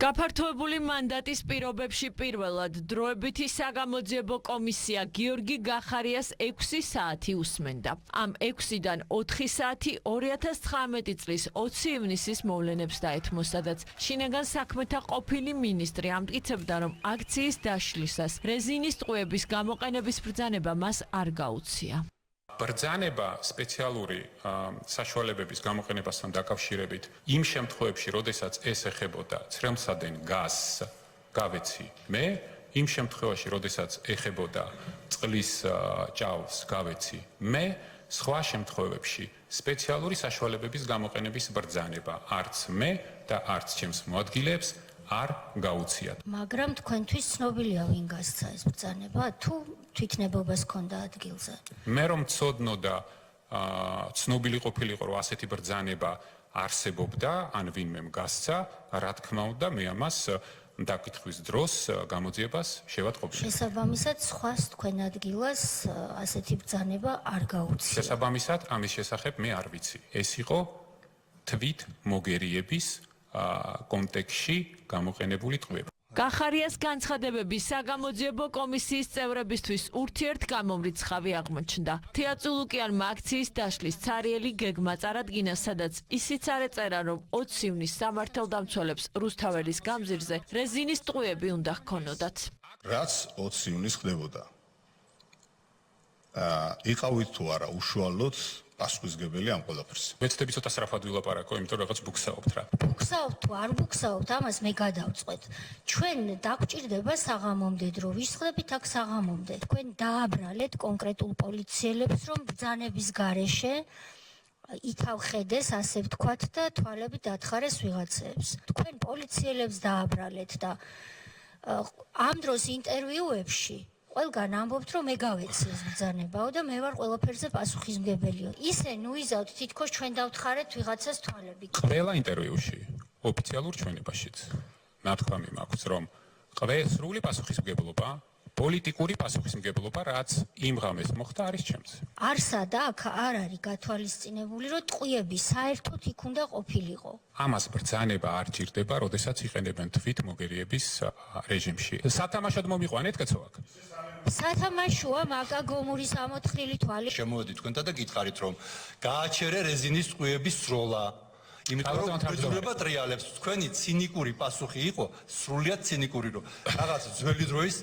გაფართოებული მანდატის პირობებში პირველად დროებითი საგამოძიებო კომისია გიორგი გახარიას 6 საათი უსმენდა. ამ 6-დან 4 საათი 2019 წლის 20 ივნისის მოვლენებს დაეთმო, სადაც შინაგან საქმეთა ყოფილი მინისტრი ამტკიცებდა, რომ აქციის დაშლისას რეზინის ტყუების გამოყენების ბრძანება მას არ გაუწია. ბრძანება სპეციალური საშუალებების გამოყენებასთან დაკავშირებით იმ შემთხვევებში, როდესაც ეს ეხებოდა ცრემლსადენ გაზს, გავეცი მე, იმ შემთხვევაში, როდესაც ეხებოდა წყლის ჭაობს, გავეცი მე, სხვა შემთხვევებში სპეციალური საშუალებების გამოყენების ბრძანება არც მე და არც ჩემს მოადგილეებს არ გაუციათ. მაგრამ თქვენთვის ცნობილია ვინ გასცა ეს ბრძანება, თუ თვითნებობას ჰქონდა ადგილზე? მე რომ ცოდნო და ცნობილი ყოფილიყო, რომ ასეთი ბრძანება არსებობდა, ან ვინმე გასცა, რა თქმა უნდა, მე ამას დაკითხვის დროს გამოძიებას შევატყობდი. შესაბამისად, სხვას თქვენ ადგილას ასეთი ბრძანება არ გაუწია. შესაბამისად, ამის შესახებ მე არ ვიცი. ეს იყო თვით მოგერიების კონტექსტში გამოყენებული ტყუება. გახარიას განცხადებების საგამოძიებო კომისიის წევრებისთვის ურთიერთგამომრიცხავი აღმოჩნდა. თეატრულუკიანმა აქციის დაშლის ცარიელი გეგმა წარადგინა, სადაც ისიც არ ეწერა, რომ 20 ივნისს სამართალდამცველებს რუსთაველის გამზირზე რეზინის ტყუები უნდა ჰქონოდათ. რაც 20 ივნისს ხდებოდა. იყავით თუ არა უშუალოდ პასუხისმგებელი ამ ყველაფერს. მეცდები ცოტა სწრაფად ვილაპარაკო, იმიტომ რომ რაღაც ბუქსაობთ რა. ბუქსაობთ თუ არ ბუქსაობთ, ამას მე გადავწყვეტ. ჩვენ დაგვჭირდება საღამომდე დრო, ვისხდებით აქ საღამომდე. თქვენ დააბრალეთ კონკრეტულ პოლიციელებს, რომ ბრძანების გარეშე ითავხედეს, ასე ვთქვათ და თვალები დათხარეს ვიღაცებს. თქვენ პოლიციელებს დააბრალეთ და ამ დროს ინტერვიუებში ყველგან ამბობთ, რომ მე გავეცი ეს ბრძანებაო და მე ვარ ყველაფერზე პასუხისმგებელიო. ისე ნუიზავთ, თითქოს ჩვენ დავთხარეთ ვიღაცას თვალები. ყველა ინტერვიუში, ოფიციალურ ჩვენებაშიც, ნათქვამი მაქვს, რომ სრული პასუხისმგებლობა, პოლიტიკური პასუხისმგებლობა, რაც იმ ღამეს მოხდა, არის ჩემს. არსა და აქ არ არის გათვალისწინებული, რომ ტყუები საერთოდ იქ უნდა ყოფილიყო. ამას ბრძანება არ ჭირდება, როდესაც იყენებენ თვით მოგერიების რეჟიმში. სათამაშოდ მომიყვანეთ კაცო აქ. სათამაშოა მაგა გომურის ამოთხრილი თვალი. შემოვედით თქვენთან და გითხარით, რომ გააჩერე რეზინის ტყუების სროლა. იმიტომ რომ ბრძოლა ტრიალებს, თქვენი ცინიკური პასუხი იყო, სრულიად ცინიკური, რომ რაღაც ძველი დროის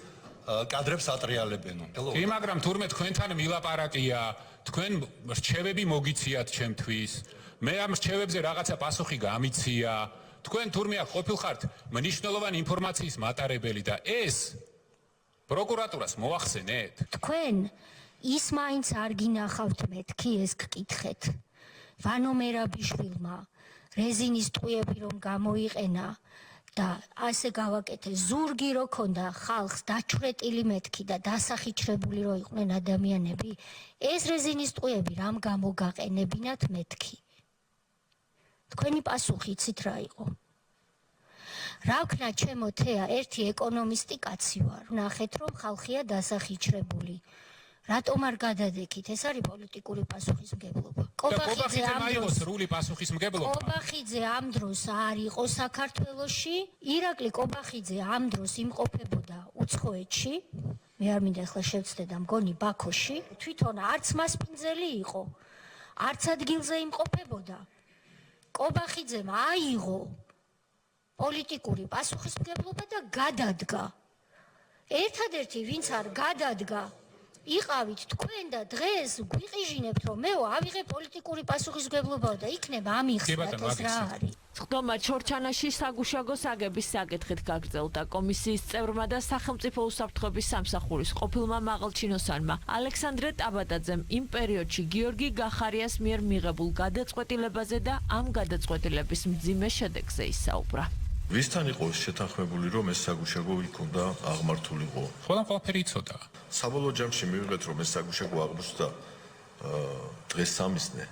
კადრებს ატრიალებენო. კი, მაგრამ თურმე თქვენთან მილაპარაკია, თქვენ რჩევები მოგიციათ ჩემთვის. მე ამ რჩევებზე რაღაცა პასუხი გამიცია. თქვენ თურმე აქ ყოფილხართ მნიშვნელოვანი ინფორმაციის მატარებელი და ეს პროკურატურას მოახსენეთ. თქვენ ის მაინც არ გინახავთ მეთქი ეს გკითხეთ. ვანო მერაბიშვილმა რეზინის ტყუები რომ გამოიყენა და ასე გავაკეთე ზურგი რო ქონდა ხალხს დაჩვრეტილი მეთქი და დასახიჩრებული რო იყვნენ ადამიანები, ეს რეზინის ტყუები რამ გამოგაყენებინათ მეთქი? თქვენი პასუხი იცით რა იყო? რა ვქნა ჩემო თეა, ერთი ეკონომისტი კაცი ვარ. ნახეთ რომ ხალხია დასახიჩრებული. რატომ არ გადადექით? ეს არის პოლიტიკური პასუხისმგებლობა. კობახიძე მაიღოს სრული პასუხისმგებლობა. კობახიძე ამ დროს არ იყო საქართველოში. ირაკლი კობახიძე ამ დროს იმყოფებოდა უცხოეთში. მე არ მინდა ახლა შევცდე და მგონი ბაქოში. თვითონ არც მასპინძელი იყო. არც ადგილზე იმყოფებოდა. კობახიძემ აიღო პოლიტიკური პასუხისმგებლობა და გადადგა. ერთადერთი ვინც არ გადადგა იყავით თქვენ და დღეს გვიყიჟინებთ, რომ მეო ავიღე პოლიტიკური პასუხისმგებლობაა და იქნება ამიხსნათ ეს რა არის. ხდომა ჩორჩანაში საგუშაგოს აგების საკითხით გაგრძელდა. კომისიის წევრმა და სახელმწიფო უსაფრთხოების სამსახურის ყოფილმა მაღალჩინოსანმა ალექსანდრე ტაბატაძემ იმ პერიოდში გიორგი გახარიას მიერ მიღებულ გადაწყვეტილებაზე და ამ გადაწყვეტილების მძიმე შედეგზე ისაუბრა. ვისთან იყო შეთანხმებული, რომ ეს საგუშაგო იქ უნდა აღმართულიყო? ყველაფერი იცოდა. საბოლოო ჯამში მივიღეთ, რომ ეს საგუშაგო აღმოჩნდა დღეს სამისნე.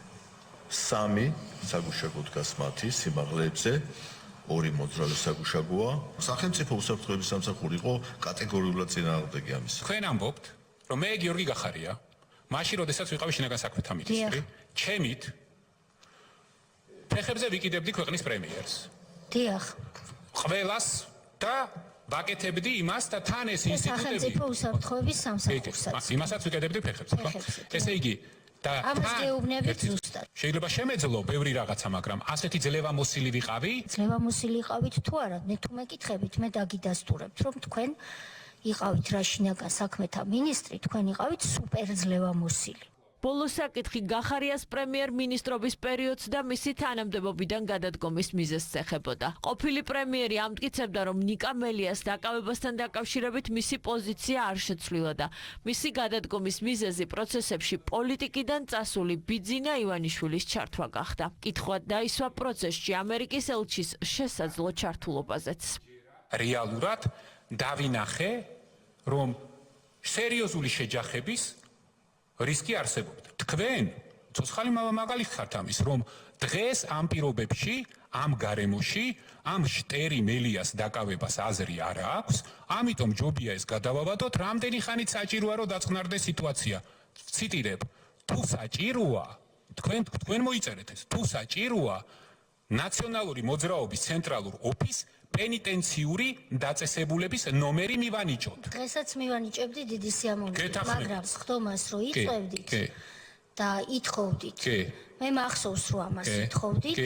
3 საგუშაგო დგას მათი სიმაღლეებზე, 2 მოძრავი საგუშაგოა. სახელმწიფო უსაფრთხოების სამსახური იყო კატეგორიულად წინააღმდეგი ამისა. თქვენ ამბობთ, რომ მე გიორგი გახარია, მაშინ როდესაც ვიყავი შინაგან საქმეთა მინისტრი, ჩემით ფეხებზე ვიკიდებდი ქვეყნის პრემიერს. დიახ. ყველას და ვაკეთებდი იმას და თან ეს ინსტიტუტები სახელმწიფო უსაფრთხოების სამსახურსაც. იმასაც ვიკეთებდი ფეხებზე, ხო? ესე იგი და ამას გეუბნებით ზუსტად. შეიძლება შემეძლო ბევრი რაღაცა, მაგრამ ასეთი ძლევამოსილი ვიყავი? ძლევამოსილი იყავით თუ არა? მე თუ მეკითხებით, მე დაგიდასტურებთ, რომ თქვენ იყავით რა შინაგან საქმეთა მინისტრი, თქვენ იყავით სუპერ ძლევამოსილი. ბოლო საკითხი გახარიას პრემიერ-მინისტრობის პერიოდს და მისი თანამდებობიდან გადადგომის მიზეზს ეხებოდა. ყოფილი პრემიერი ამტკიცებდა, რომ ნიკა მელიას დაკავებასთან დაკავშირებით მისი პოზიცია არ შეცვლილა და მისი გადადგომის მიზეზი პროცესებში პოლიტიკიდან წასული ბიძინა ივანიშვილის ჩართვა გახდა. კითხვა დაისვა პროცესში ამერიკის ელჩის შესაძლო ჩართულობაზეც. რეალურად დავინახე, რომ სერიოზული შეჯახების რისკი არსებობდა. თქვენ ცოცხალი მაგალი ხართ ამის, რომ დღეს ამ პირობებში, ამ გარემოში, ამ შტერი მელიას დაკავებას აზრი არ აქვს, ამიტომ ჯობია ეს გადავავადოთ, რამდენი ხანით საჭიროა რომ დაწყნარდეს სიტუაცია. ციტირებ, თუ საჭიროა, თქვენ მოიწერეთ ეს, თუ საჭიროა ნაციონალური მოძრაობის ცენტრალურ ოფისს პენიტენციური დაწესებულების ნომერი მივანიჭოთ. დღესაც მივანიჭებდი დიდი სიამოვნებით, მაგრამ სხდომას რო იწევდით და ითხოვდით. მე მახსოვს რომ ამას ითხოვდით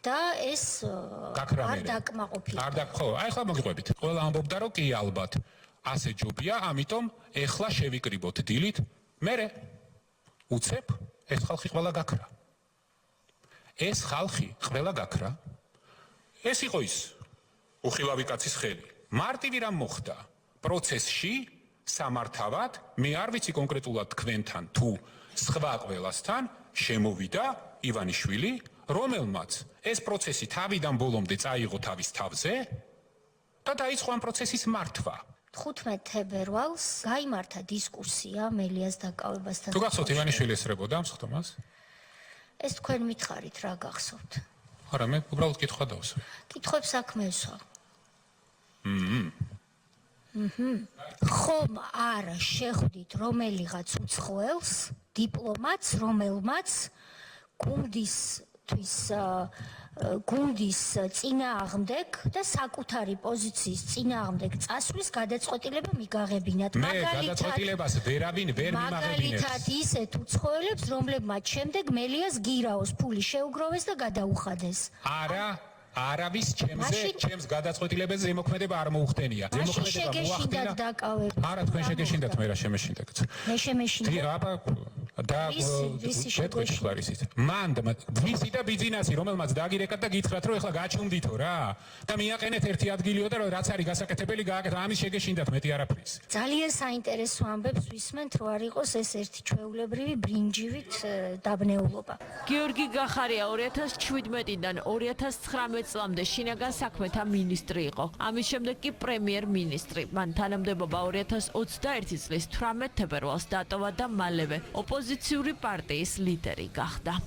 და ეს არ დაკმაყოფილდა. არ დაკმაყოფილდა. აი ახლა მოგიყვებით. ყველა ამბობდა რომ კი ალბათ ასე ჯობია, ამიტომ ეხლა შევიკრიბოთ დილით. მერე უცებ ეს ხალხი ყველა გაქრა. ეს ხალხი ყველა გაქრა. ეს იყო ის უხილავი კაცის ხელი. მარტივი რამ მოხდა პროცესში სამართავად, მე არ ვიცი კონკრეტულად თქვენთან თუ სხვა ყველასთან შემოვიდა ივანიშვილი, რომელმაც ეს პროცესი თავიდან ბოლომდე წაიღო თავის თავზე და დაიწყო ამ პროცესის მართვა. 15 თებერვალს გაიმართა დისკუსია მელიას დაკავებასთან. თუ გახსოვთ ივანიშვილი ესწრებოდა ამ სხდომას? ეს თქვენ მითხარით რა გახსოვთ? არა, მე უბრალოდ კითხვა დავსვი. კითხვებს საქმეებსა. ხომ არ შეხვდით რომელიღაც უცხოელს, დიპლომატს, რომელმაც გუნდის წინააღმდეგ და საკუთარი პოზიციის წინააღმდეგ წასვლის გადაწყვეტილება მიგაღებინათ. მე გადაწყვეტილებას ვერავინ ვერ მიმაღებინებს. მაგალითად ისეთ უცხოელებს, რომლებმაც შემდეგ მელიას გირაოს ფული შეუგროვეს და გადაუხადეს. არავის ჩემს გადაწყვეტილებაზე ზემოქმედება არ მოუხდენია. ზემოქმედება მოახდინა დაკავება. არა, თქვენ შეგეშინდათ, მე რა შემეშინდათ. მე შემეშინდა. და შეგვეშლარისით. მან ვისი და ბიძინასი, რომელმაც დაგირეკათ და გითხრათ, რომ ეხლა გაჩუმდითო რა. და მიაყენეთ ერთი ადგილიო და რაც არის გასაკეთებელი გააკეთო, ამის შეგეშინდათ მეტი არაფრის. ძალიან საინტერესო ამბებს ვისმენთ, რო არ იყოს ეს ერთი ჩვეულებრივი ბრინჯივით დაბნეულობა. გიორგი გახარია 2017-დან 2019 წლამდე შინაგან საქმეთა მინისტრი იყო. ამის შემდეგ კი პრემიერ-მინისტრი. მან თანამდებობა 2021 წლის 18 თებერვალს დატოვა და მალევე ოპოზიციური პარტიის ლიდერი გახდა.